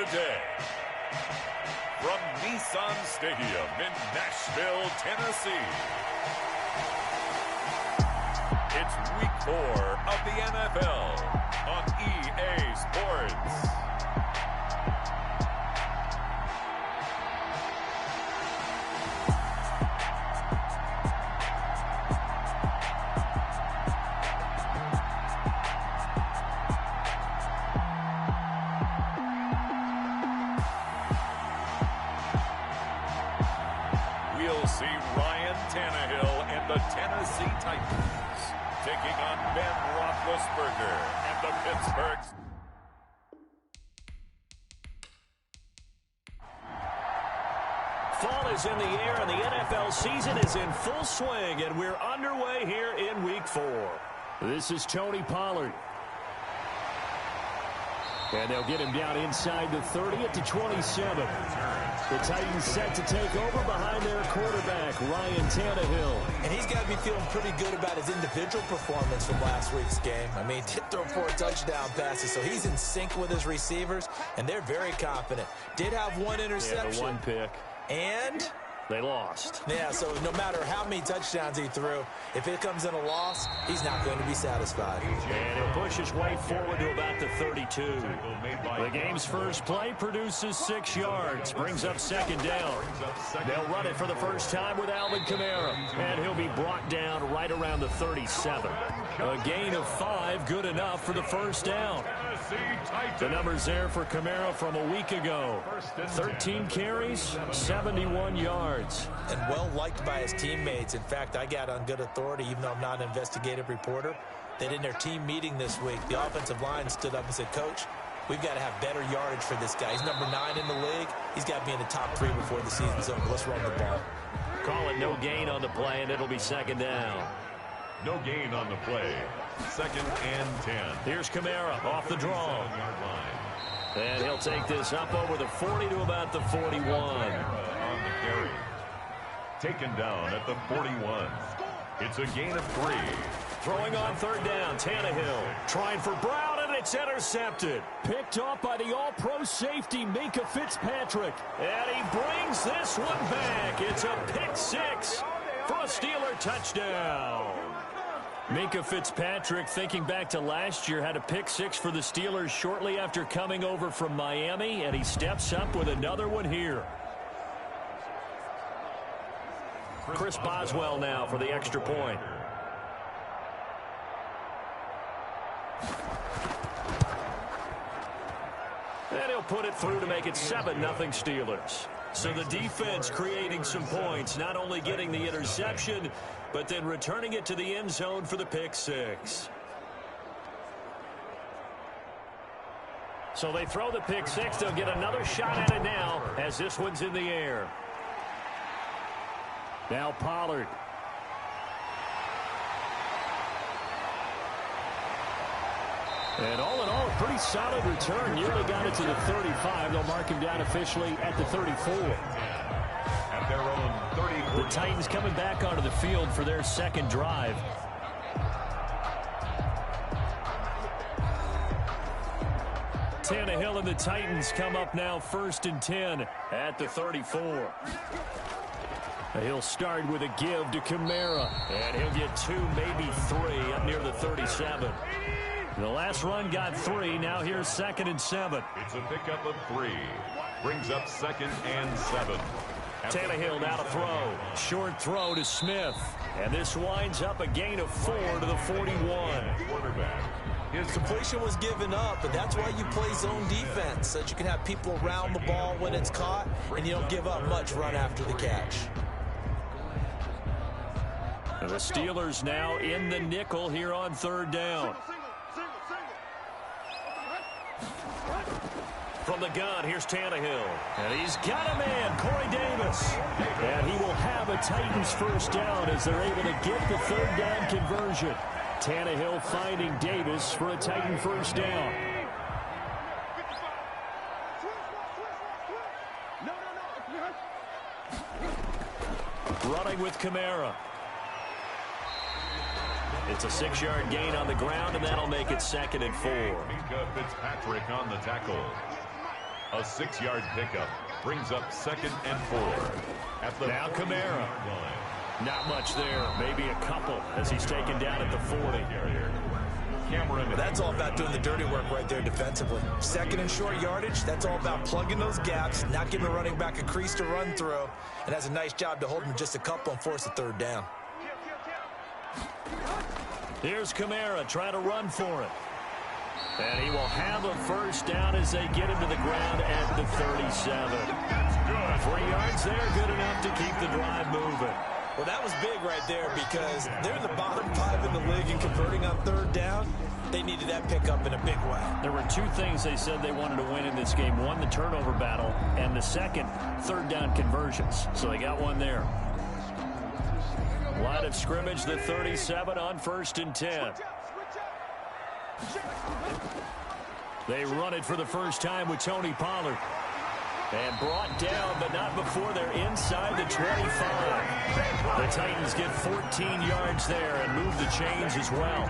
today. From Nissan Stadium in Nashville, Tennessee, it's Week 4 of the NFL on EA Sports. We'll see Ryan Tannehill and the Tennessee Titans taking on Ben Roethlisberger and the Pittsburgh. Fall is in the air and the NFL season is in full swing, and we're underway here in Week 4. This is Tony Pollard. And they'll get him down inside the 30 at the 27. The Titans set to take over behind their quarterback, Ryan Tannehill. And he's got to be feeling pretty good about his individual performance from last week's game. I mean, did throw 4 touchdown passes, so he's in sync with his receivers, and they're very confident. Did have 1 interception. Yeah, the 1 pick. And they lost. Yeah, so no matter how many touchdowns he threw, if it comes in a loss, he's not going to be satisfied. And he'll push his way forward to about the 32. The game's first play produces 6 yards, brings up second down. They'll run it for the first time with Alvin Kamara, and he'll be brought down right around the 37. A gain of 5, good enough for the first down. The numbers there for Kamara from a week ago. 13 carries, 71 yards. And well liked by his teammates. In fact, I got on good authority, even though I'm not an investigative reporter, that in their team meeting this week, the offensive line stood up and said, Coach, we've got to have better yardage for this guy. He's number 9 in the league. He's got to be in the top 3 before the season's over. Let's run the ball. Call it no gain on the play, and it'll be second down. No gain on the play. 2nd and 10. Here's Kamara off the draw. And he'll take this up over the 40 to about the 41. On the carry. Taken down at the 41. It's a gain of 3. Throwing on third down, Tannehill trying for Brown, and it's intercepted. Picked off by the all-pro safety, Minkah Fitzpatrick. And he brings this one back. It's a pick 6 for a Steeler touchdown. Minkah Fitzpatrick, thinking back to last year, had a pick 6 for the Steelers shortly after coming over from Miami, and he steps up with another one here. Chris Boswell now for the extra point. And he'll put it through to make it 7-0 Steelers. So the defense creating some points, not only getting the interception, but then returning it to the end zone for the pick 6. So they throw the pick 6. They'll get another shot at it now as this one's in the air. Now Pollard. And all in all, a pretty solid return. Nearly got it to the 35. They'll mark him down officially at the 34. At their own 30. The Titans coming back onto the field for their second drive. Tannehill and the Titans come up now 1st and 10 at the 34. He'll start with a give to Kamara, and he'll get 2, maybe 3 up near the 37. The last run got 3. Now here's 2nd and 7. It's a pickup of 3. Brings up 2nd and 7. Tannehill now to throw. Short throw to Smith. And this winds up a gain of 4 to the 41. His completion was given up, but that's why you play zone defense, so that you can have people around the ball when it's caught, and you don't give up much run after the catch. And the Steelers now in the nickel here on 3rd down. From the gun, here's Tannehill. And he's got a man, Corey Davis. And he will have a Titans first down as they're able to get the 3rd down conversion. Tannehill finding Davis for a Titan first down. Running with Kamara. It's a 6-yard gain on the ground, and that'll make it 2nd and 4. Minkah Fitzpatrick on the tackle. A 6-yard pickup brings up 2nd and 4. At the now Kamara. Not much there. Maybe a couple as he's taken down at the 40. That's all about doing the dirty work right there defensively. 2nd and short yardage, that's all about plugging those gaps, not giving the running back a crease to run through, and has a nice job to hold him just a couple and force a 3rd down. Here's Kamara trying to run for it. And he will have a 1st down as they get him to the ground at the 37. 3 yards there, good enough to keep the drive moving. Well, that was big right there because they're in the bottom 5 in the league and converting on 3rd down. They needed that pickup in a big way. There were 2 things they said they wanted to win in this game. One, the turnover battle, and the second, 3rd down conversions. So they got one there. Line of scrimmage, the 37 on 1st and 10. They run it for the first time with Tony Pollard. And brought down, but not before they're inside the 25. The Titans get 14 yards there and move the chains as well.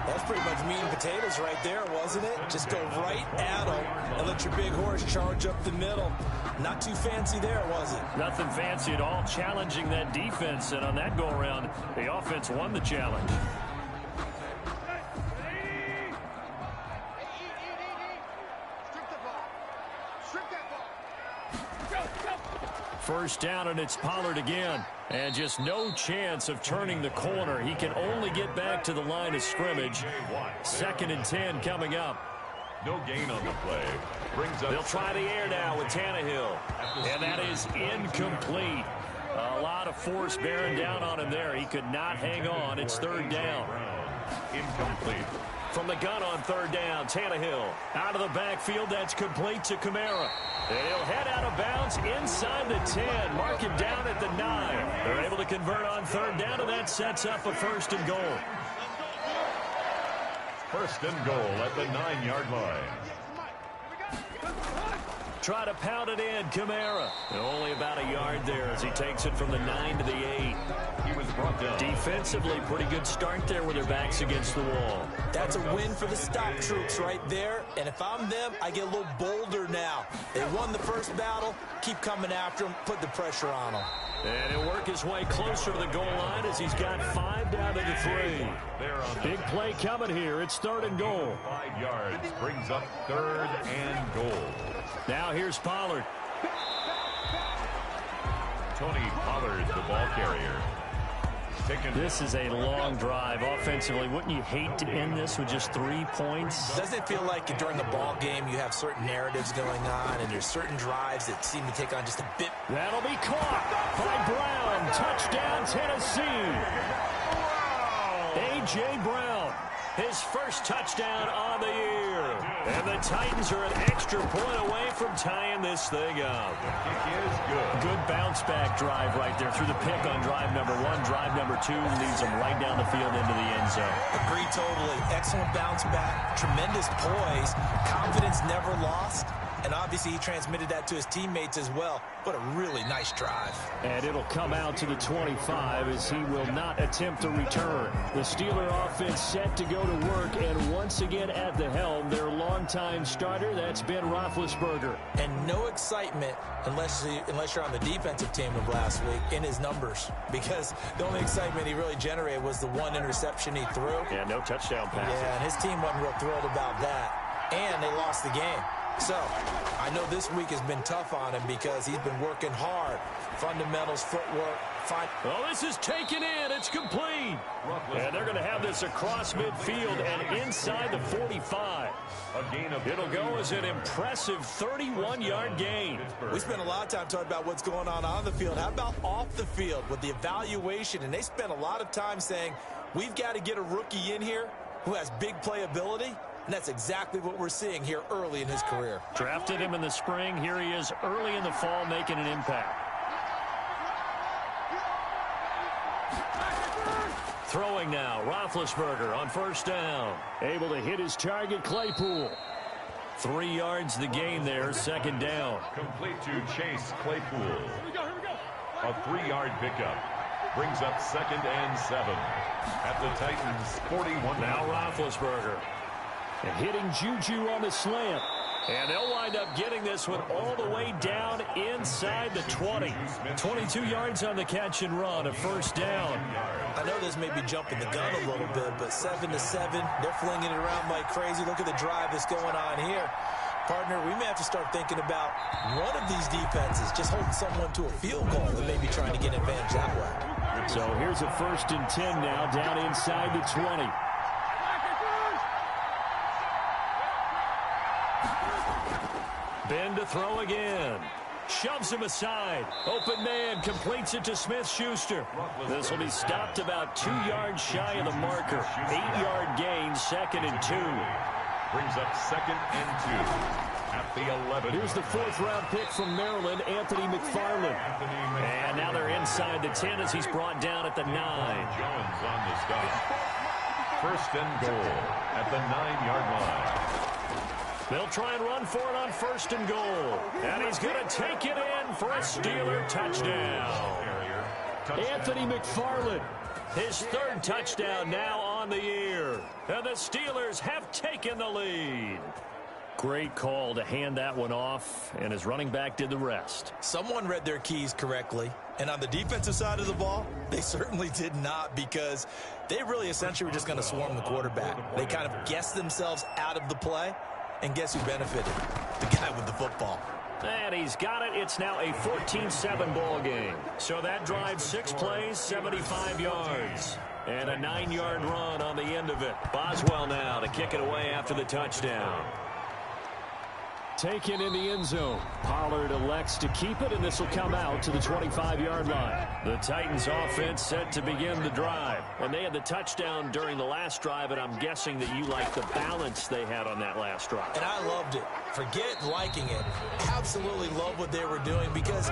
That's pretty much meat and potatoes right there, wasn't it? Just go right at them and let your big horse charge up the middle. Not too fancy there, was it? Nothing fancy at all, challenging that defense. And on that go-around, the offense won the challenge. First down, and it's Pollard again. And just no chance of turning the corner. He can only get back to the line of scrimmage. 2nd and 10 coming up. No gain on the play. Brings up. They'll try the air now with Tannehill. And that is incomplete. A lot of force bearing down on him there. He could not hang on. It's 3rd down. Incomplete. From the gun on 3rd down, Tannehill. Out of the backfield, that's complete to Kamara. And he'll head out of bounds inside the 10. Mark him down at the 9. They're able to convert on 3rd down, and that sets up a 1st and goal. 1st and goal at the 9-yard line. Try to pound it in, Kamara. And only about a yard there as he takes it from the 9 to the 8. He was brought down. Defensively, pretty good start there with their backs against the wall. That's a win for the stock troops right there. And if I'm them, I get a little bolder now. They won the first battle. Keep coming after them. Put the pressure on them. And he'll work his way closer to the goal line as he's got 5 down to the 3. Big play coming here. It's 3rd and goal. 5 yards brings up 3rd and goal. Now here's Pollard. Tony Pollard, the ball carrier. This is a long drive offensively. Wouldn't you hate to end this with just 3 points? Doesn't it feel like during the ball game you have certain narratives going on and there's certain drives that seem to take on just a bit? That'll be caught by Brown. Touchdown, Tennessee. A.J. Brown, his first touchdown on the year. And the Titans are an extra point away from tying this thing up. Kick is good. Good bounce-back drive right there through the pick on drive number 1. Drive number 2 leads them right down the field into the end zone. Agree totally. Excellent bounce back. Tremendous poise. Confidence never lost. And obviously he transmitted that to his teammates as well. What a really nice drive. And it'll come out to the 25 as he will not attempt to return. The Steeler offense set to go to work, and once again at the helm, their longtime starter, that's Ben Roethlisberger. And no excitement unless you're on the defensive team of last week in his numbers, because the only excitement he really generated was the 1 interception he threw. Yeah, no touchdown passes. Yeah, and his team wasn't real thrilled about that. And they lost the game. So, I know this week has been tough on him because he's been working hard. Fundamentals, footwork, well, this is taken in. It's complete. And they're going to have this across midfield and inside the 45. It'll go as an impressive 31-yard gain. We spent a lot of time talking about what's going on the field. How about off the field with the evaluation? And they spent a lot of time saying, we've got to get a rookie in here who has big playability. And that's exactly what we're seeing here early in his career. Drafted him in the spring. Here he is early in the fall making an impact. Throwing now, Roethlisberger on 1st down. Able to hit his target, Claypool. 3 yards the gain there, 2nd down. Complete to Chase Claypool. A 3-yard pickup. Brings up 2nd and 7. At the Titans' 41. Now Roethlisberger. And hitting Juju on the slant. And they'll wind up getting this one all the way down inside the 20. 22 yards on the catch and run, a first down. I know this may be jumping the gun a little bit, but 7-7, they're flinging it around like crazy. Look at the drive that's going on here. Partner, we may have to start thinking about one of these defenses just holding someone to a field goal and maybe trying to get an advantage that way. So here's a 1st and 10 now, down inside the 20. Ben to throw again. Shoves him aside. Open man, completes it to Smith-Schuster. This will be stopped about 2 yards shy of the marker. 8-yard gain, 2nd and 2. Brings up 2nd and 2 at the 11. Here's the 4th-round pick from Maryland, Anthony McFarland. And now they're inside the 10 as he's brought down at the 9. Jones on the stop. 1st and goal at the 9-yard line. They'll try and run for it on 1st and goal. And he's going to take it in for a Steeler touchdown. Anthony McFarland, his 3rd touchdown now on the year. And the Steelers have taken the lead. Great call to hand that one off, and his running back did the rest. Someone read their keys correctly, and on the defensive side of the ball, they certainly did not, because they really essentially were just going to swarm the quarterback. They kind of guessed themselves out of the play. And guess who benefited? The guy with the football. And he's got it. It's now a 14-7 ball game. So that drive, 6 plays, 75 yards. And a 9-yard run on the end of it. Boswell now to kick it away after the touchdown. Taken in the end zone. Pollard elects to keep it, and this will come out to the 25-yard line. The Titans offense set to begin the drive. And they had the touchdown during the last drive, and I'm guessing that you like the balance they had on that last drive. And I loved it. Forget liking it. Absolutely love what they were doing, because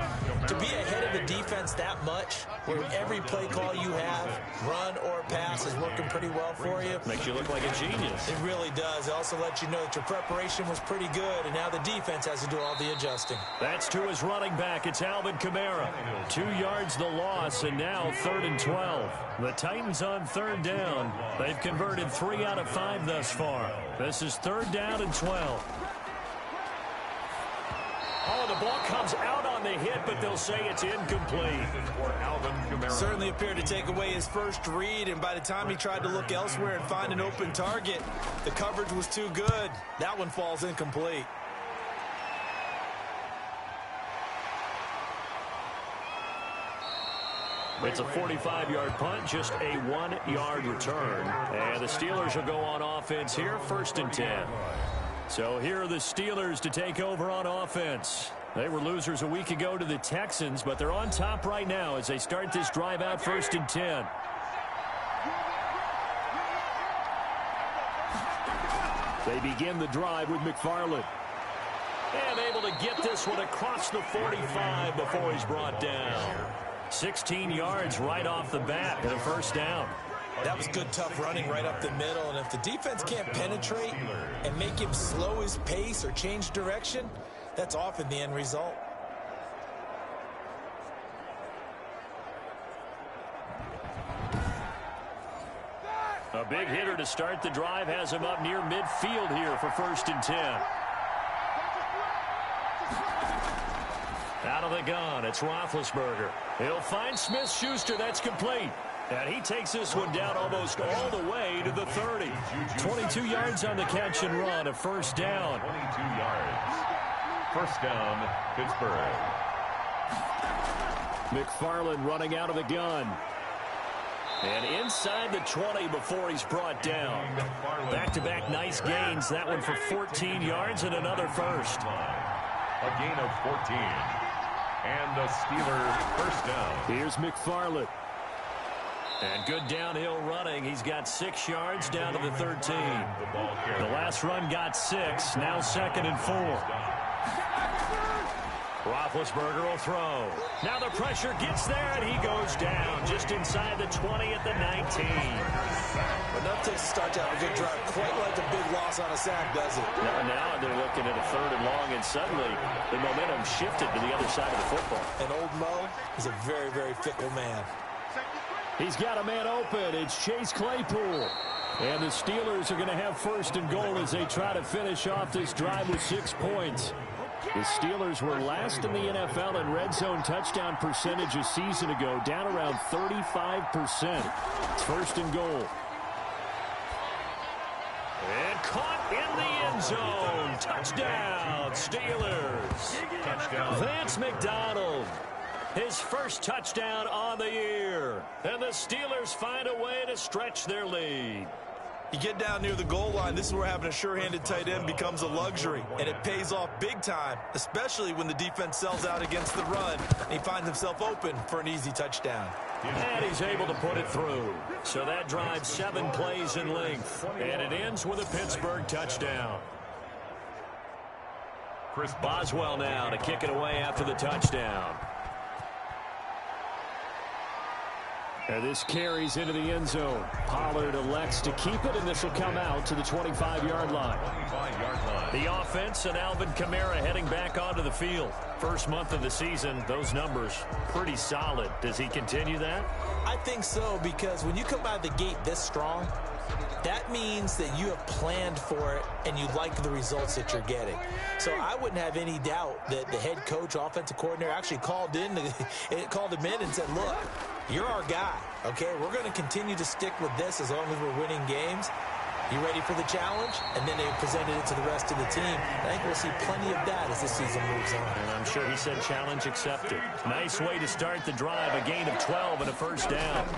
to be ahead of a defense that much, where every play call you have, run or pass, is working pretty well for you. Makes you look like a genius. It really does. It also lets you know that your preparation was pretty good, and now the defense has to do all the adjusting. That's to his running back. It's Alvin Kamara. 2 yards the loss, and now 3rd and 12. The Titans on 3rd down. They've converted 3 out of 5 thus far. This is 3rd down and 12. Oh, the ball comes out on the hit, but they'll say it's incomplete. Certainly appeared to take away his first read, and by the time he tried to look elsewhere and find an open target, the coverage was too good. That one falls incomplete. It's a 45-yard punt, just a 1-yard return. And the Steelers will go on offense here, 1st and 10. So here are the Steelers to take over on offense. They were losers a week ago to the Texans, but they're on top right now as they start this drive out, 1st and 10. They begin the drive with McFarland. And able to get this one across the 45 before he's brought down. 16 yards right off the bat and a 1st down. That was good, tough running right up the middle. And if the defense can't penetrate and make him slow his pace or change direction, that's often the end result. A big hitter to start the drive has him up near midfield here for 1st and 10. Out of the gun, it's Roethlisberger. He'll find Smith-Schuster. That's complete. And he takes this one down almost all the way to the 30. 22 yards on the catch and run, a 1st down. 22 yards. 1st down, Pittsburgh. McFarland running out of the gun. And inside the 20 before he's brought down. Back-to-back nice gains. That one for 14 yards and another 1st. A gain of 14. And the Steelers 1st down. Here's McFarland. And good downhill running. He's got 6 yards down to the 13. The last run got 6. Now 2nd and 4. Roethlisberger will throw. Now the pressure gets there, and he goes down just inside the 20 at the 19. Enough to start to have a good drive. Quite like a big loss on a sack, does it? Now they're looking at a 3rd and long, and suddenly the momentum shifted to the other side of the football. And old Mo is a very, very fickle man. He's got a man open. It's Chase Claypool. And the Steelers are going to have first and goal as they try to finish off this drive with 6 points. The Steelers were last in the NFL in red zone touchdown percentage a season ago, down around 35%. It's first and goal. And caught in the end zone. Touchdown, Steelers. Touchdown. Vance McDonald. His first touchdown on the year. And the Steelers find a way to stretch their lead. You get down near the goal line, this is where having a sure-handed tight end becomes a luxury. And it pays off big time, especially when the defense sells out against the run. And he finds himself open for an easy touchdown. And he's able to put it through. So that drives 7 plays in length. And it ends with a Pittsburgh touchdown. Chris Boswell now to kick it away after the touchdown. And this carries into the end zone. Pollard elects to keep it, and this will come out to the 25-yard line. The offense and Alvin Kamara heading back onto the field. First month of the season, those numbers pretty solid. Does he continue that? I think so, because when you come out of the gate this strong, that means that you have planned for it and you like the results that you're getting. So I wouldn't have any doubt that the head coach, offensive coordinator, actually called him in and said, look, you're our guy, okay? We're going to continue to stick with this as long as we're winning games. You ready for the challenge? And then they presented it to the rest of the team. I think we'll see plenty of that as the season moves on. And I'm sure he said challenge accepted. Nice way to start the drive. A gain of 12 and a first down.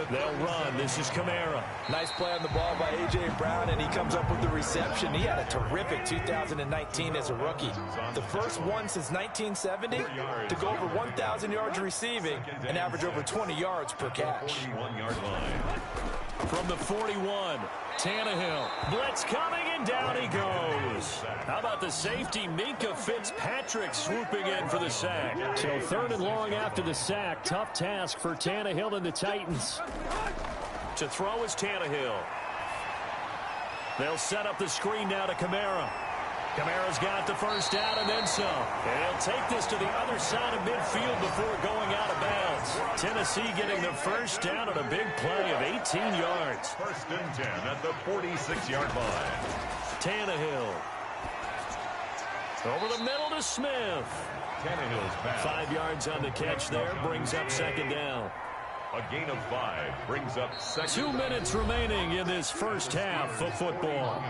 They'll run. This is Kamara. Nice play on the ball by A.J. Brown, and he comes up with the reception. He had a terrific 2019 as a rookie. The first one since 1970 to go over 1,000 yards receiving and average over 20 yards per catch. From the 41, Tannehill. Blitz coming, and down he goes. How about the safety, Minkah Fitzpatrick, swooping in for the sack. So third and long after the sack. Tough task for Tannehill and the Titans. To throw is Tannehill. They'll set up the screen now to Kamara. Kamara's got the first down and then some. And he'll take this to the other side of midfield before going out of bounds. Tennessee getting the first down on a big play of 18 yards. First and 10 at the 46-yard line. Tannehill. Over the middle to Smith. Tannehill's pass. 5 yards on the catch there. Brings up second down. A gain of 5 brings up second. 2 minutes remaining in this first half of football.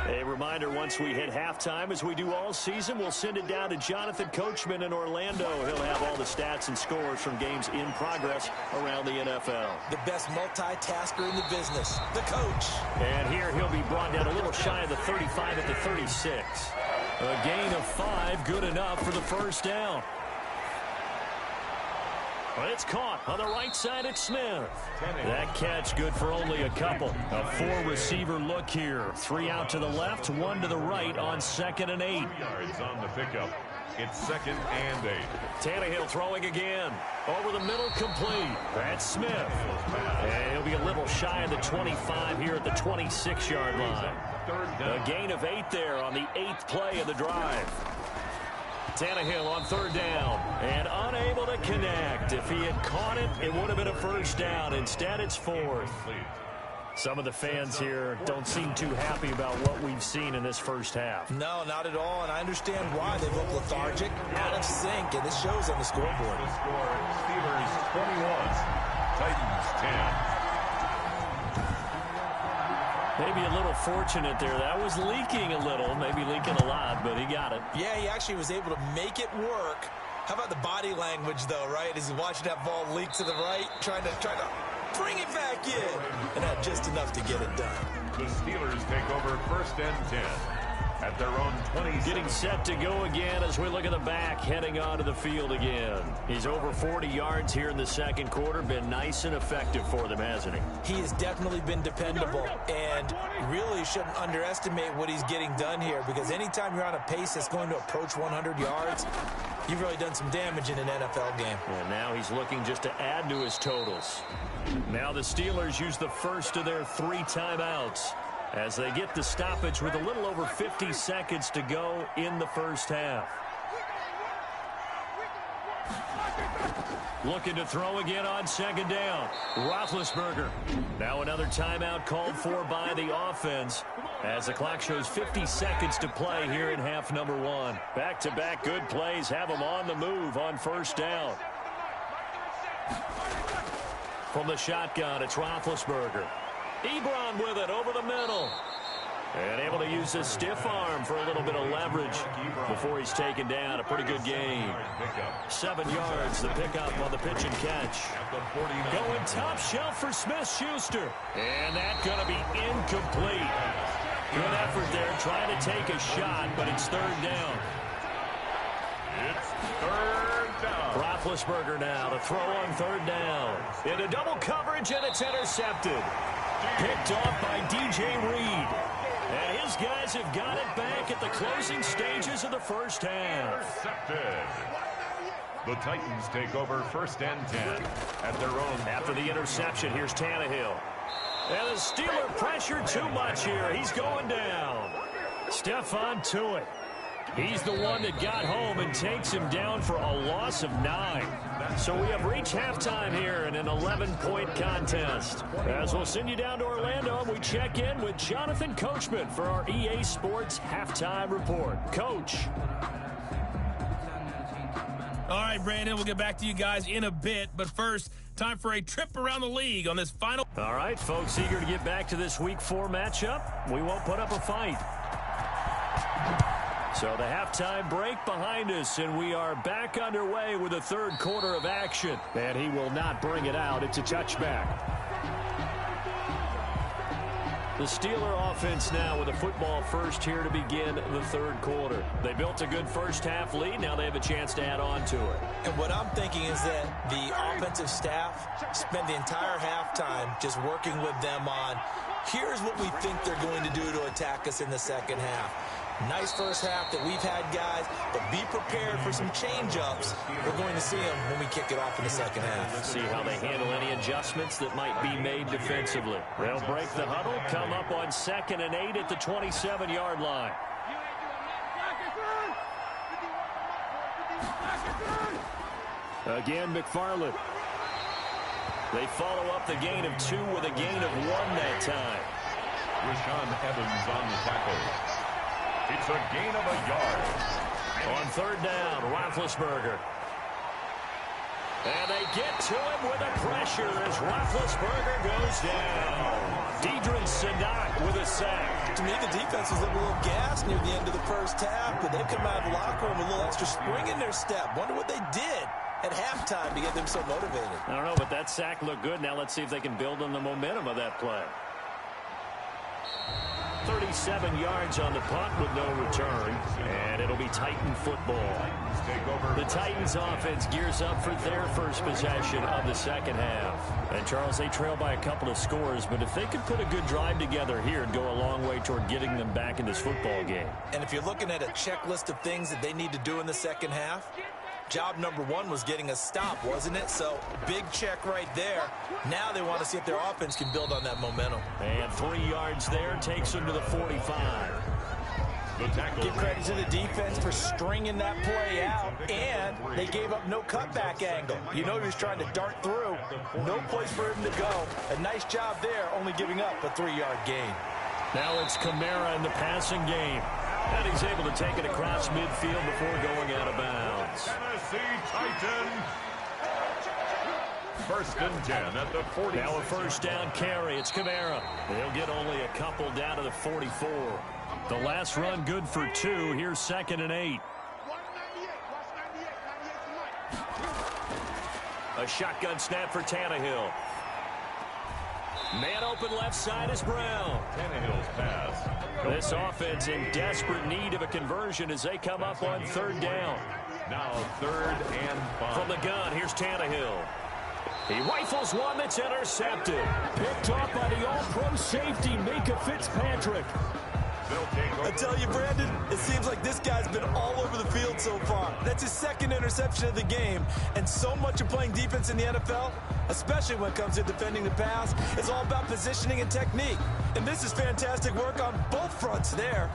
A reminder, once we hit halftime, as we do all season, we'll send it down to Jonathan Coachman in Orlando. He'll have all the stats and scores from games in progress around the NFL. The best multitasker in the business, the coach. And here he'll be brought down a little shy of the 35 at the 36. A gain of 5, good enough for the first down. But it's caught on the right side at Smith. That catch good for only a couple. A 4-receiver look here. 3 out to the left, 1 to the right on 2nd and 8. Yards on the pickup. It's 2nd and 8. Tannehill throwing again. Over the middle, complete. That's Smith. And he'll be a little shy of the 25 here at the 26-yard line. A gain of 8 there on the 8th play of the drive. Tannehill on third down and unable to connect. If he had caught it, it would have been a first down. Instead, it's 4th. Some of the fans here don't seem too happy about what we've seen in this first half. No, not at all, and I understand why they look lethargic, out of sync, and this shows on the scoreboard. The score, Steelers 21, Titans 10. Maybe a little fortunate there. That was leaking a little, maybe leaking a lot, but he got it. Yeah, he actually was able to make it work. How about the body language, though, right? As he's watching that ball leak to the right, trying to bring it back in. And had just enough to get it done. The Steelers take over 1st and 10 at their own 20. Getting set to go again as we look at the back, heading onto the field again. He's over 40 yards here in the second quarter. Been nice and effective for them, hasn't he? He has definitely been dependable, and really shouldn't underestimate what he's getting done here, because anytime you're on a pace that's going to approach 100 yards, you've really done some damage in an NFL game. And now he's looking just to add to his totals. Now the Steelers use the first of their 3 timeouts as they get the stoppage with a little over 50 seconds to go in the first half. Looking to throw again on second down. Roethlisberger. Now another timeout called for by the offense as the clock shows 50 seconds to play here in half number one. Back-to-back good plays have them on the move on first down. From the shotgun, it's Roethlisberger. Ebron with it over the middle. And able to use his stiff arm for a little bit of leverage before he's taken down. A pretty good game. 7 yards, the pickup on the pitch and catch. Going top shelf for Smith-Schuster. And that's going to be incomplete. Good effort there, trying to take a shot, but it's third down. It's third down. Roethlisberger now to throw on third down. Into double coverage, and it's intercepted. Picked off by DJ Reed. And his guys have got it back at the closing stages of the first half. Intercepted. The Titans take over first and 10 at their own. After the interception, here's Tannehill. And the Steeler pressure too much here. He's going down. Stephon Tuitt. He's the one that got home and takes him down for a loss of 9. So we have reached halftime here in an 11-point contest. As we'll send you down to Orlando, and we check in with Jonathan Coachman for our EA Sports Halftime Report. Coach. All right, Brandon, we'll get back to you guys in a bit. But first, time for a trip around the league on this final. All right, folks, eager to get back to this Week 4 matchup. We won't put up a fight. So the halftime break behind us, and we are back underway with the third quarter of action. And he will not bring it out. It's a touchback. The Steeler offense now with a football first here to begin the third quarter. They built a good first half lead. Now they have a chance to add on to it. And what I'm thinking is that the offensive staff spent the entire halftime just working with them on, here's what we think they're going to do to attack us in the second half. Nice first half that we've had, guys, but be prepared for some change-ups. We're going to see them when we kick it off in the second half. Let's see how they handle any adjustments that might be made defensively. They'll break the huddle, come up on 2nd and 8 at the 27-yard line. Again, McFarland. They follow up the gain of 2 with a gain of 1 that time. Rashaan Evans on the tackle. It's a gain of a yard. On third down, Roethlisberger. And they get to him with the pressure as Roethlisberger goes down. Deidre Sadat with a sack. To me, the defense was a little gassed near the end of the first half, but they've come out of the locker room with a little extra spring in their step. Wonder what they did at halftime to get them so motivated. I don't know, but that sack looked good. Now let's see if they can build on the momentum of that play. 37 yards on the punt with no return, and it'll be Titan football. The Titans offense gears up for their first possession of the second half. And Charles, they trail by a couple of scores, but if they could put a good drive together here, it'd go a long way toward getting them back in this football game. And if you're looking at a checklist of things that they need to do in the second half, job number 1 was getting a stop, wasn't it? So big check right there. Now they want to see if their offense can build on that momentum. And 3 yards there takes them to the 45. Give credit to the defense for stringing that play out, and they gave up no cutback angle. You know he was trying to dart through. No place for him to go. A nice job there, only giving up a 3-yard gain. Now it's Kamara in the passing game. And he's able to take it across midfield before going out of bounds. Tennessee Titans. First and 10 at the 40. Now a first down carry. It's Kamara. They'll get only a couple down to the 44. The last run good for 2. Here's 2nd and 8. A shotgun snap for Tannehill. Man open left side is Brown. Tannehill's pass. This offense in desperate need of a conversion as they come up on third down. Now 3rd and 5. From the gun, here's Tannehill. He rifles one that's intercepted. Picked off by the all-pro safety, Minkah Fitzpatrick. I tell you, Brandon, it seems like this guy's been all over the field so far. That's his 2nd interception of the game. And so much of playing defense in the NFL, especially when it comes to defending the pass, is all about positioning and technique. And this is fantastic work on both fronts there.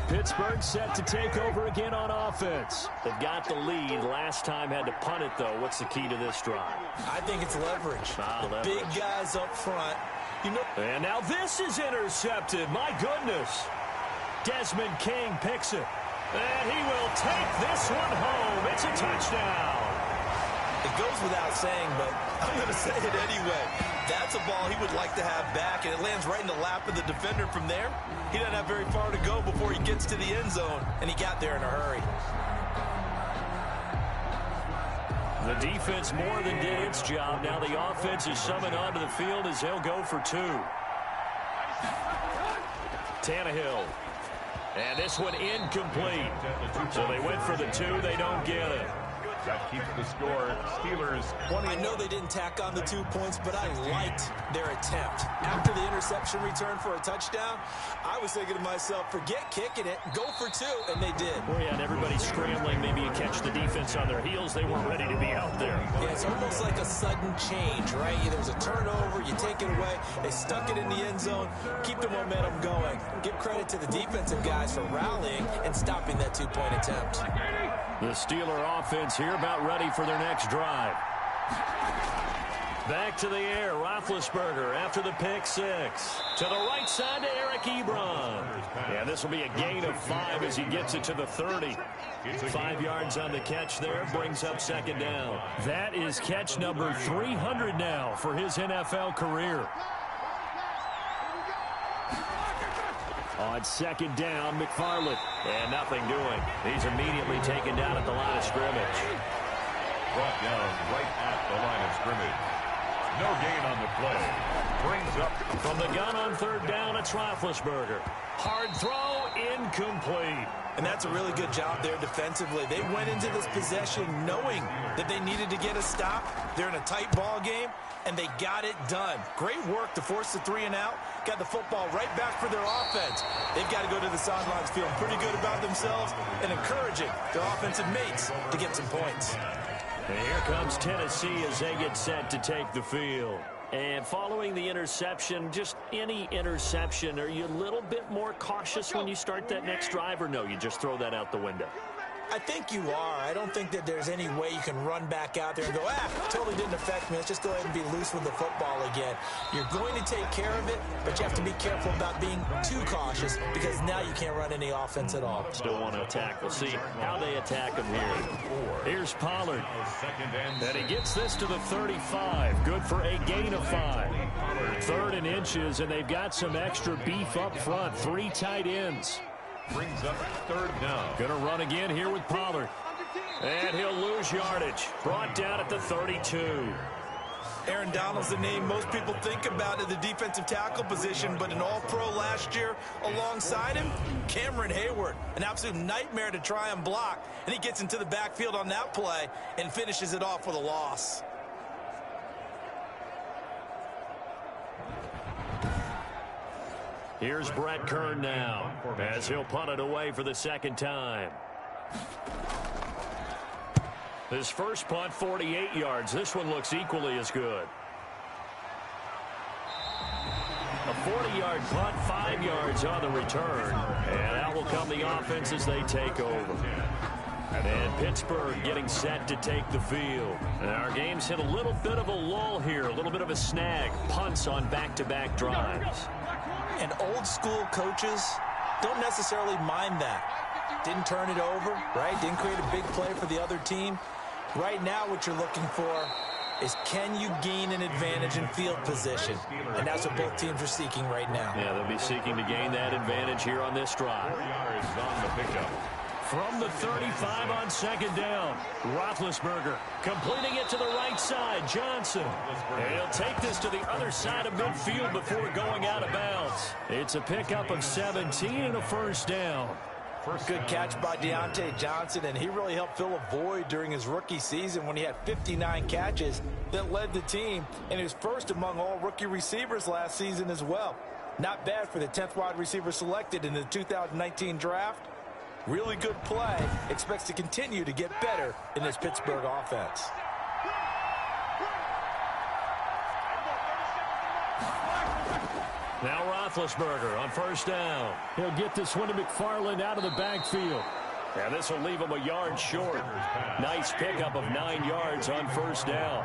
Pittsburgh set to take over again on offense. They've got the lead. Last time had to punt it, though. What's the key to this drive? I think it's leverage. Leverage. Big guys up front. And now this is intercepted. My goodness. Desmond King picks it. And he will take this one home. It's a touchdown. It goes without saying, but I'm going to say it anyway. That's a ball he would like to have back, and it lands right in the lap of the defender from there. He doesn't have very far to go before he gets to the end zone, and he got there in a hurry. The defense more than did its job. Now the offense is summoned onto the field as they'll go for two. Tannehill. And this one incomplete. So they went for the two. They don't get it. That keeps the score. Steelers 20. I know they didn't tack on the 2 points, but I liked their attempt. After the interception return for a touchdown, I was thinking to myself, forget kicking it, go for two, and they did. Well, yeah, and everybody's scrambling. Maybe you catch the defense on their heels. They weren't ready to be out there. Yeah, it's almost like a sudden change, right? There's a turnover, you take it away, they stuck it in the end zone, keep the momentum going. Give credit to the defensive guys for rallying and stopping that 2-point attempt. The Steeler offense here about ready for their next drive. Back to the air, Roethlisberger after the pick six. To the right side to Eric Ebron. Yeah, this will be a gain of 5 as he gets it to the 30. 5 yards on the catch there, brings up second down. That is catch number 300 now for his NFL career. On second down, McFarland. And nothing doing. He's immediately taken down at the line of scrimmage. Brought down right at the line of scrimmage. No gain on the play. Brings up. From the gun on third down, it's Roethlisberger. Hard throw, incomplete. And that's a really good job there defensively. They went into this possession knowing that they needed to get a stop. They're in a tight ball game, and they got it done. Great work to force the 3 and out. Got the football right back for their offense. They've got to go to the sidelines feeling pretty good about themselves and encouraging their offensive mates to get some points. And here comes Tennessee as they get set to take the field. And following the interception, just any interception, are you a little bit more cautious when you start that next drive, or no, you just throw that out the window? I think you are. I don't think that there's any way you can run back out there and go, totally didn't affect me. Let's just go ahead and be loose with the football again. You're going to take care of it, but you have to be careful about being too cautious because now you can't run any offense at all. Still want to attack. We'll see how they attack him here. Here's Pollard. And he gets this to the 35. Good for a gain of 5. 3rd and inches, and they've got some extra beef up front. 3 tight ends. Brings up third down. Gonna run again here with Pollard. And he'll lose yardage. Brought down at the 32. Aaron Donald's the name most people think about at the defensive tackle position, but an all-pro last year alongside him, Cameron Hayward. An absolute nightmare to try and block. And he gets into the backfield on that play and finishes it off with a loss. Here's Brett Kern now as he'll punt it away for the second time. His first punt, 48 yards. This one looks equally as good. A 40-yard punt, 5 yards on the return. And out will come the offense as they take over. And Pittsburgh getting set to take the field. And our game's hit a little bit of a lull here, a little bit of a snag. Punts on back-to-back drives. And old school coaches don't necessarily mind that. Didn't turn it over, right? Didn't create a big play for the other team. Right now what you're looking for is can you gain an advantage in field position? And that's what both teams are seeking right now. Yeah, they'll be seeking to gain that advantage here on this drive. 4 yards on the pickup. From the 35 on second down, Roethlisberger completing it to the right side, Johnson. And he'll take this to the other side of midfield before going out of bounds. It's a pickup of 17 and a first down. Good catch by Deontay Johnson, and he really helped fill a void during his rookie season when he had 59 catches that led the team, and he was first among all rookie receivers last season as well. Not bad for the 10th wide receiver selected in the 2019 draft. Really good play. Expects to continue to get better in this Pittsburgh offense. Now Roethlisberger on first down. He'll get this one to McFarland out of the backfield. And this will leave him a yard short. Nice pickup of 9 yards on first down.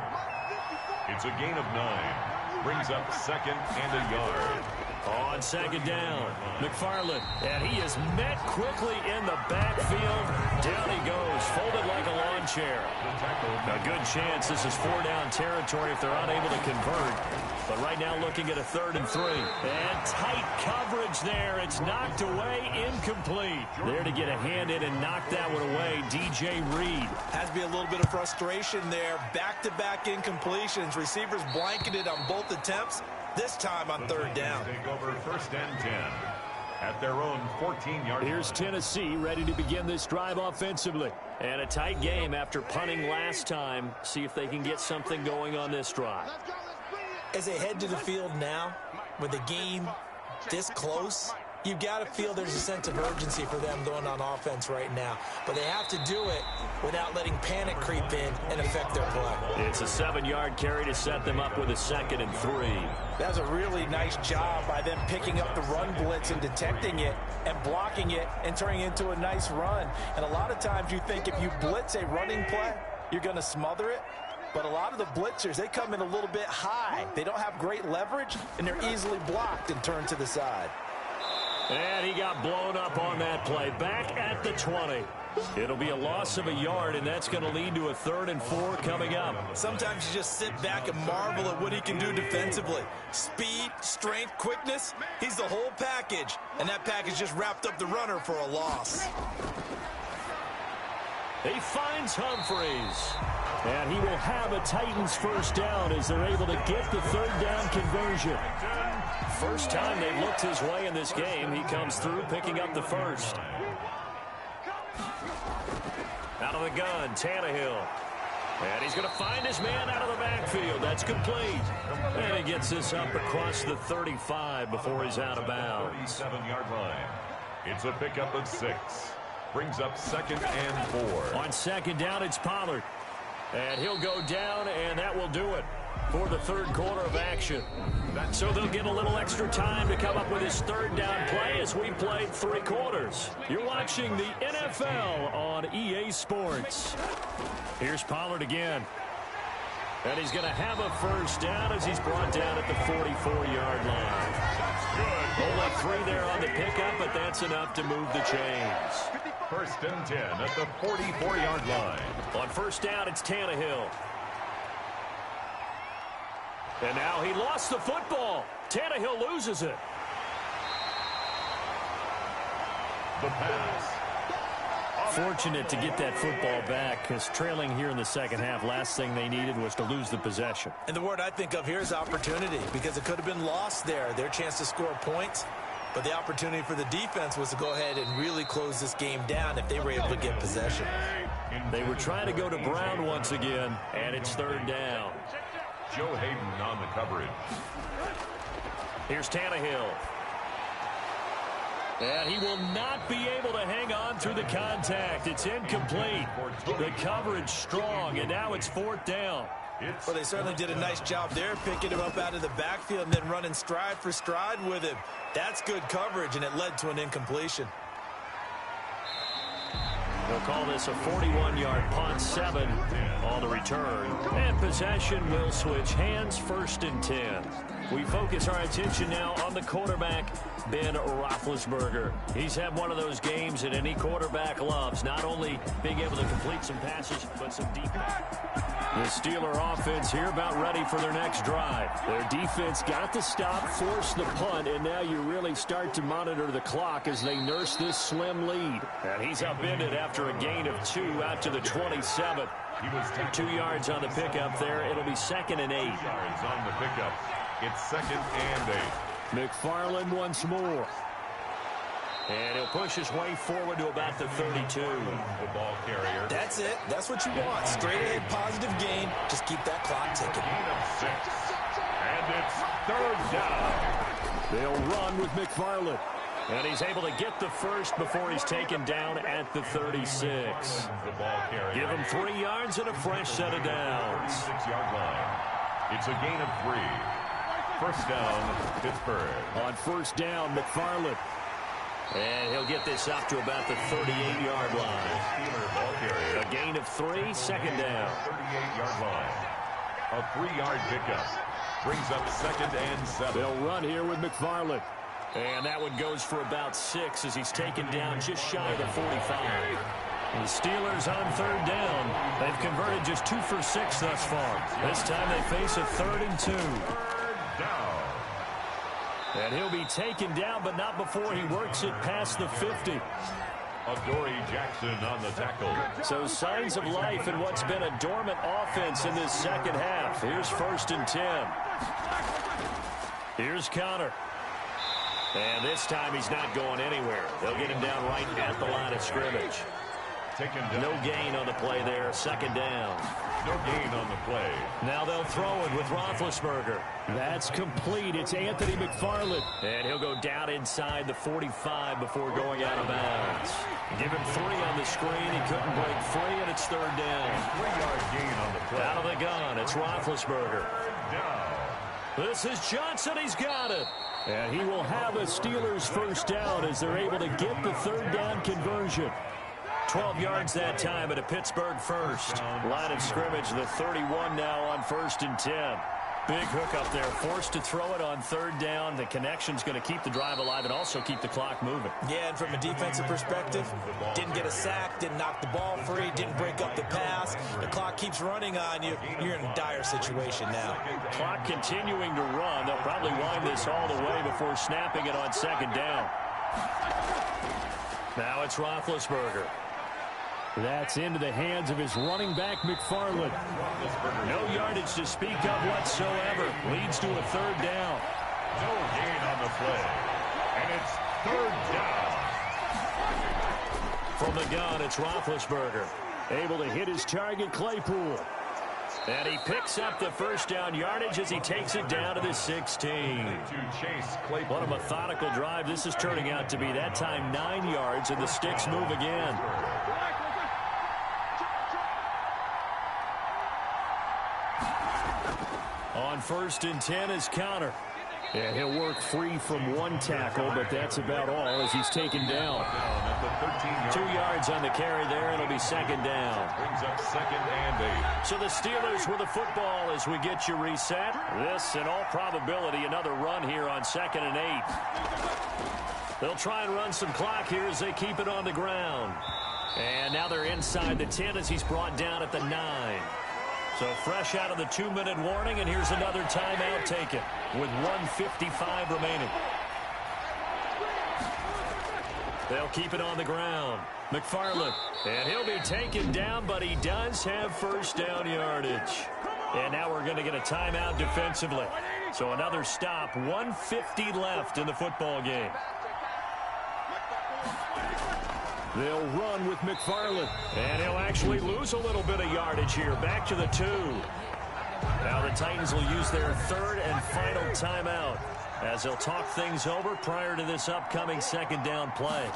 It's a gain of 9. Brings up second and a yard. On second down, McFarland. And he is met quickly in the backfield. Down he goes, folded like a lawn chair. A good chance this is 4-down territory if they're unable to convert. But right now looking at a 3rd and 3. And tight coverage there. It's knocked away, incomplete. There to get a hand in and knock that one away, DJ Reed. Has to be a little bit of frustration there. Back-to-back incompletions. Receivers blanketed on both attempts. This time on 3rd down. Take over 1st and 10 at their own 14-yard line. Here's Tennessee ready to begin this drive offensively. And a tight game after punting last time. See if they can get something going on this drive. As they head to the field now, with the game this close, you've got to feel there's a sense of urgency for them going on offense right now. But they have to do it without letting panic creep in and affect their play. It's a 7-yard carry to set them up with a 2nd and 3. That was a really nice job by them picking up the run blitz and detecting it and blocking it and turning it into a nice run. And a lot of times you think if you blitz a running play, you're going to smother it. But a lot of the blitzers, they come in a little bit high. They don't have great leverage, and they're easily blocked and turned to the side. And he got blown up on that play. Back at the 20. It'll be a loss of a yard, and that's going to lead to a 3rd and 4 coming up. Sometimes you just sit back and marvel at what he can do defensively. Speed, strength, quickness, he's the whole package. And that package just wrapped up the runner for a loss. He finds Humphreys. And he will have a Titans 1st down as they're able to get the 3rd down conversion. First time they've looked his way in this game. He comes through picking up the 1st. Out of the gun, Tannehill. And he's going to find his man out of the backfield. That's complete. And he gets this up across the 35 before he's out of bounds. 37-yard line. It's a pickup of 6. Brings up 2nd and 4. On 2nd down, it's Pollard. And he'll go down, and that will do it for the 3rd quarter of action. So they'll get a little extra time to come up with his 3rd down play as we played 3 quarters. You're watching the NFL on EA Sports. Here's Pollard again. And he's going to have a 1st down as he's brought down at the 44-yard line. Only 3 there on the pickup, but that's enough to move the chains. 1st and 10 at the 44-yard line. On 1st down, it's Tannehill. And now he lost the football. Tannehill loses it. The pass. Fortunate to get that football back, because trailing here in the 2nd half, last thing they needed was to lose the possession. And the word I think of here is opportunity, because it could have been lost there. Their chance to score points. But the opportunity for the defense was to go ahead and really close this game down if they were able to get possession. They were trying to go to Brown once again, and it's 3rd down. Joe Hayden on the coverage. Here's Tannehill. And he will not be able to hang on through the contact. It's incomplete. The coverage strong, and now it's 4th down. Well, they certainly did a nice job there, picking him up out of the backfield and then running stride for stride with him. That's good coverage, and it led to an incompletion. They'll call this a 41-yard punt, 7 on the return. And possession will switch hands, 1st and 10. We focus our attention now on the quarterback, Ben Roethlisberger. He's had one of those games that any quarterback loves, not only being able to complete some passes, but some deep. The Steeler offense here about ready for their next drive. Their defense got the stop, forced the punt, and now you really start to monitor the clock as they nurse this slim lead. And he's upended after a gain of 2 out to the 27. 2 yards on the pickup there. It'll be 2nd and 8. Yards on the pickup. It's 2nd and 8. McFarland once more. And he'll push his way forward to about the 32. The ball carrier. That's it. That's what you want. Straight ahead, positive gain. Just keep that clock ticking. Gain of 6. And it's 3rd down. They'll run with McFarland. And he's able to get the 1st before he's taken down at the 36. The ball carrier. Give him 3 yards and a fresh set of downs. 6-yard line. It's a gain of 3. First down, Pittsburgh. On first down, McFarland. And he'll get this up to about the 38-yard line. A gain of 3, second down. 38-yard line. A 3-yard pickup. Brings up second and 7. They'll run here with McFarland. And that one goes for about 6 as he's taken down just shy of the 45. The Steelers on third down. They've converted just 2 for 6 thus far. This time they face a 3rd and 2. Down. And he'll be taken down, but not before he works it past the 50. Adoree Jackson on the tackle. So signs of life in what's been a dormant offense in this second half. Here's 1st and 10. Here's Conner. And this time he's not going anywhere. They'll get him down right at the line of scrimmage. Taken down. No gain on the play there. Second down. No gain on the play. Now they'll throw it with Roethlisberger. That's complete. It's Anthony McFarland. And he'll go down inside the 45 before going out of bounds. Give him 3 on the screen. He couldn't break free, and it's 3rd down. 3-yard gain on the play. Out of the gun, it's Roethlisberger. Down. This is Johnson. He's got it. And he will have a Steelers first down as they're able to get the 3rd down conversion. 12 yards that time at a Pittsburgh first. Line of scrimmage, the 31 now on 1st and 10. Big hook up there, forced to throw it on 3rd down. The connection's going to keep the drive alive and also keep the clock moving. Yeah, and from a defensive perspective, didn't get a sack, didn't knock the ball free, didn't break up the pass. The clock keeps running on you. You're in a dire situation now. Clock continuing to run. They'll probably wind this all the way before snapping it on 2nd down. Now it's Roethlisberger. That's into the hands of his running back, McFarland. No yardage to speak of whatsoever. Leads to a 3rd down. No gain on the play. And it's 3rd down. From the gun, it's Roethlisberger. Able to hit his target, Claypool. And he picks up the first down yardage as he takes it down to the 16. What a methodical drive this is turning out to be. That time 9 yards, and the sticks move again. On 1st and 10 is Conner. And he'll work free from 1 tackle, but that's about all as he's taken down. 2 yards on the carry there, and it'll be 2nd down. Brings up 2nd and 8. So the Steelers with the football as we get you reset. This, in all probability, another run here on 2nd and 8. They'll try and run some clock here as they keep it on the ground. And now they're inside the 10 as he's brought down at the 9. So fresh out of the 2-minute warning, and here's another timeout taken with 1:55 remaining. They'll keep it on the ground. McFarland, and he'll be taken down, but he does have first down yardage. And now we're going to get a timeout defensively. So another stop, 1:50 left in the football game. They'll run with McFarland. And he'll actually lose a little bit of yardage here. Back to the 2. Now the Titans will use their 3rd and final timeout as they'll talk things over prior to this upcoming 2nd down play.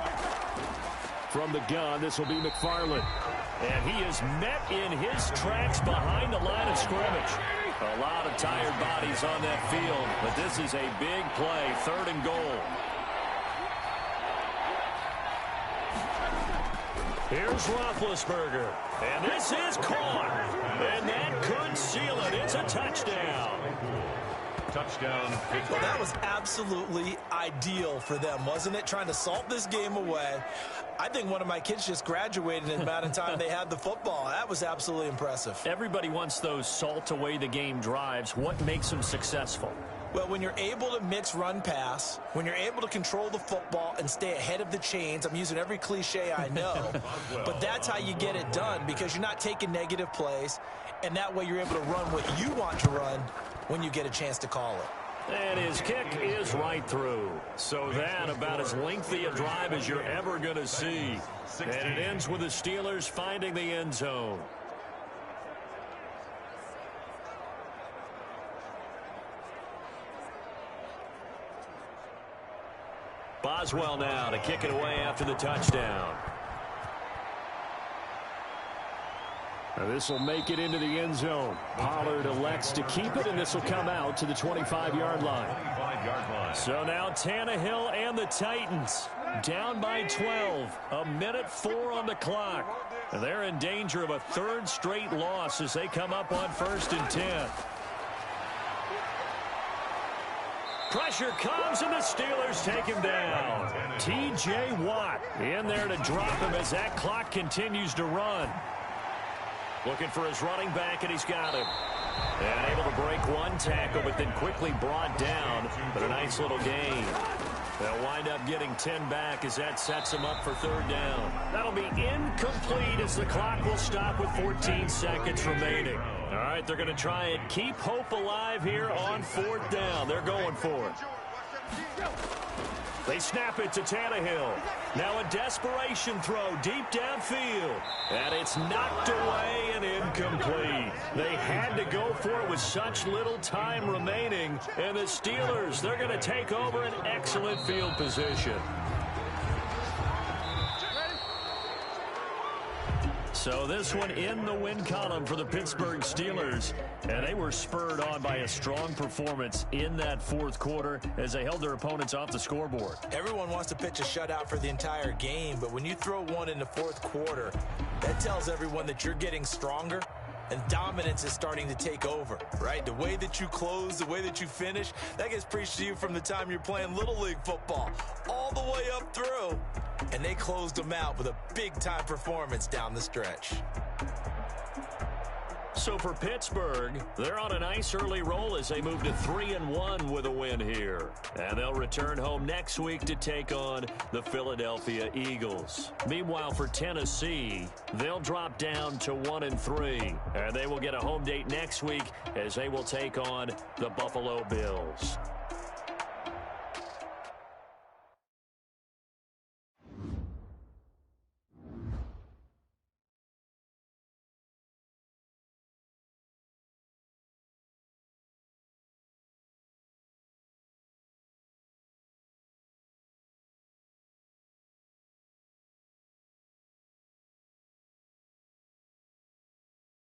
From the gun, this will be McFarland. And he is met in his tracks behind the line of scrimmage. A lot of tired bodies on that field, but this is a big play, 3rd and goal. Here's Roethlisberger, and this is caught, and that could seal it. It's a touchdown. Touchdown. Well, that was absolutely ideal for them, wasn't it? Trying to salt this game away. I think one of my kids just graduated in the amount of time they had the football. That was absolutely impressive. Everybody wants those salt away the game drives. What makes them successful? Well, when you're able to mix run-pass, when you're able to control the football and stay ahead of the chains, I'm using every cliche I know, but that's how you get it done because you're not taking negative plays, and that way you're able to run what you want to run when you get a chance to call it. And his kick is right through. So that about as lengthy a drive as you're ever going to see. And it ends with the Steelers finding the end zone. Boswell now to kick it away after the touchdown. This will make it into the end zone. Pollard elects to keep it, and this will come out to the 25-yard line. So now Tannehill and the Titans down by 12. 1:04 on the clock. They're in danger of a third straight loss as they come up on 1st and 10. Pressure comes, and the Steelers take him down. T.J. Watt in there to drop him as that clock continues to run. Looking for his running back, and he's got him. And able to break one tackle, but then quickly brought down. But a nice little gain. They'll wind up getting 10 back as that sets him up for 3rd down. That'll be incomplete as the clock will stop with 14 seconds remaining. All right, they're going to try and keep hope alive here on 4th down. They're going for it. They snap it to Tannehill. Now a desperation throw deep downfield. And it's knocked away and incomplete. They had to go for it with such little time remaining. And the Steelers, they're going to take over an excellent field position. So this one in the win column for the Pittsburgh Steelers. And they were spurred on by a strong performance in that 4th quarter as they held their opponents off the scoreboard. Everyone wants to pitch a shutout for the entire game, but when you throw one in the 4th quarter, that tells everyone that you're getting stronger and dominance is starting to take over, right? The way that you close, the way that you finish, that gets preached to you from the time you're playing Little League football all the way up through. And they closed them out with a big-time performance down the stretch. So for Pittsburgh, they're on a nice early roll as they move to 3-1 with a win here. And they'll return home next week to take on the Philadelphia Eagles. Meanwhile, for Tennessee, they'll drop down to 1-3. And they will get a home date next week as they will take on the Buffalo Bills.